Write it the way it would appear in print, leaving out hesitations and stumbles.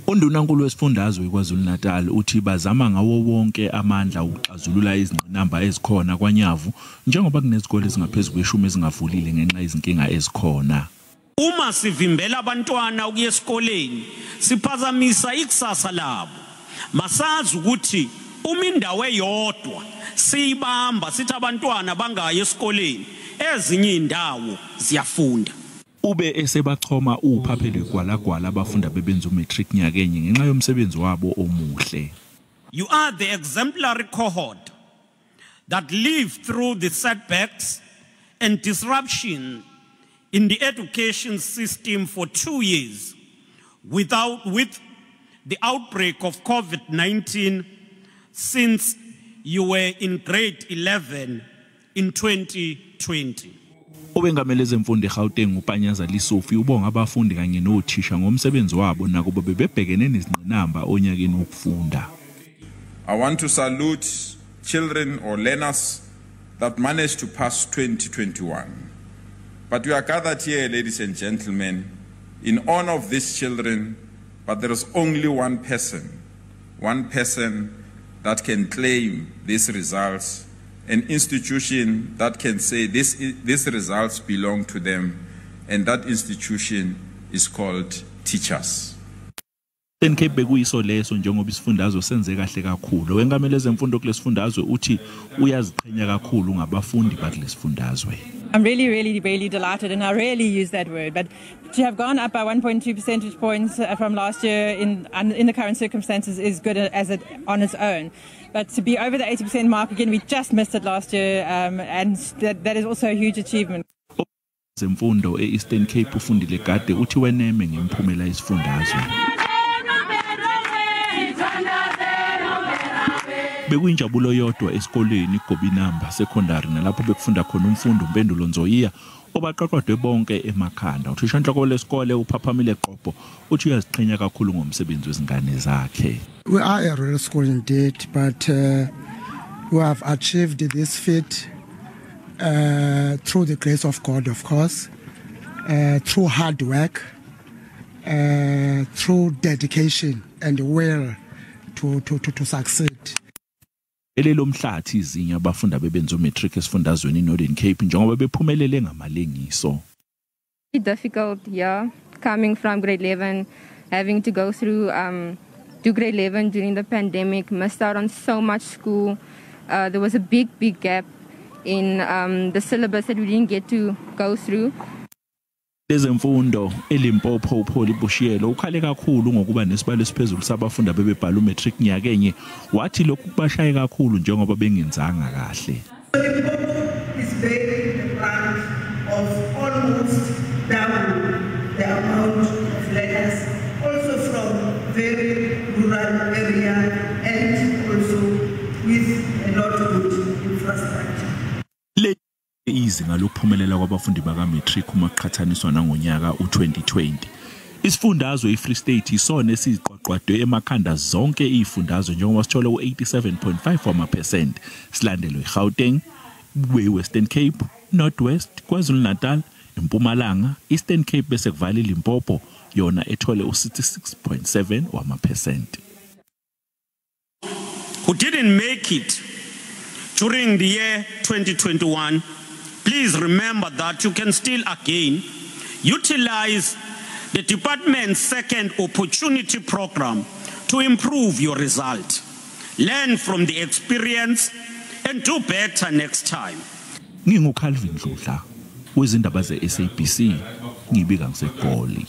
Undunankulu wesifundazwe iKwaZulu Natal uthi bazama ngawo wonke amandla ukuxazulula izingqinamba ezikhona kwaNyavu njengoba kunezikole ezingaphezulu kweshumi ezingavulile ngenxa izinkinga ezikhona. Uma sivimbela abantwana ukuya esikoleni siphazamisa ikusasa labo. Masazi ukuthi uma indawo eyodwa siyibamba sithi abantwana bangayi esikoleni ezinye indawo ziyafunda. Ube esebachoma uphaphelo gwalagwala abafunda bebenza uMatric nyakenye ngenxa yomsebenzi wabo omuhle. You are the exemplary cohort that lived through the setbacks and disruption in the education system for 2 years with the outbreak of COVID-19 since you were in grade 11 in 2020. Obengamele zemfundo eGauteng uPanyaza Lisofi ubonga abafundi kanye nothisha ngomsebenzi wabo nakuba bebebhekene nezingqinamba onyakeni wokufunda. I want to salute children or learners that managed to pass 2021. But we are gathered here, ladies and gentlemen, in honor of these children, but there is only one person that can claim these results, an institution that can say these results belong to them, and that institution is called teachers. Cape bekuyiso leso njengoba isifundazwe senze kahle kakhulu. Wengamele zemfundo kulesifundazwe uthi uyaziqhenya kakhulu ngabafundi bakulesifundazwe. I'm really delighted, and I rarely use that word, but to have gone up by 1.2 percentage points from last year in the current circumstances is good on its own. But to be over the 80% mark again, we just missed it last year, and that is also a huge achievement. Zemfundo eEastern Cape ufundile kade uthi weneme ngemphumela isifundazwe. Bekuyinjabulo yodwa esikoleni iGobinamba Secondary nalapho bekufunda khona umfundi uMpendulo Nzoyiya obaqoqodwe bonke emakhanda. Uthishanhloko lesikole uPhaphamile Qobo uthi uyaziqhenya kakhulu ngomsebenzi wezingane zakhe. We are a rural school indeed, but we have achieved this feat through the grace of God, of course, through hard work, through dedication and will to succeed. Elelo mhlathi izinga abafunda bebenza uMatric esifundazweni iNorthern Cape njengoba bephumelele ngamalengiso. Difficult, yeah, coming from grade 11, having to go through to grade 11 during the pandemic, missed out on so much school. There was a big gap in the syllabus that we didn't get to go through. Lezemfundo eLimpopo uPaul Bushielo ukhale kakhulu ngokuba nesibalo esiphezulu sabafunda bebebhala uMatric nyakenye wathi lokhu kubashaye kakhulu njengoba bengenzanga kahle. Is bearing the brunt of almost double the amount of letters, also from very rural area and also with a lot of good infrastructure. Izinga lokuphumelela kwabafundi bakaMatric uma kuqhathaniswa nangonyaka u2020. Isifundazwe iFree State isona esiqoqwadwe emakhanda zonke izifundazwe njengoba sithola u87.5% silandelwe iGauteng, Western Cape, Northwest, KwaZulu Natal, eMpumalanga, Eastern Cape bese kuvala iLimpopo yona ethole u66.7%. Who didn't make it during the year 2021, please remember that you can still again utilize the department's second opportunity program to improve your result. Learn from the experience and do better next time. NginguCalvin Dludla, wezindaba zeSABC, ngibika ngiseGoli.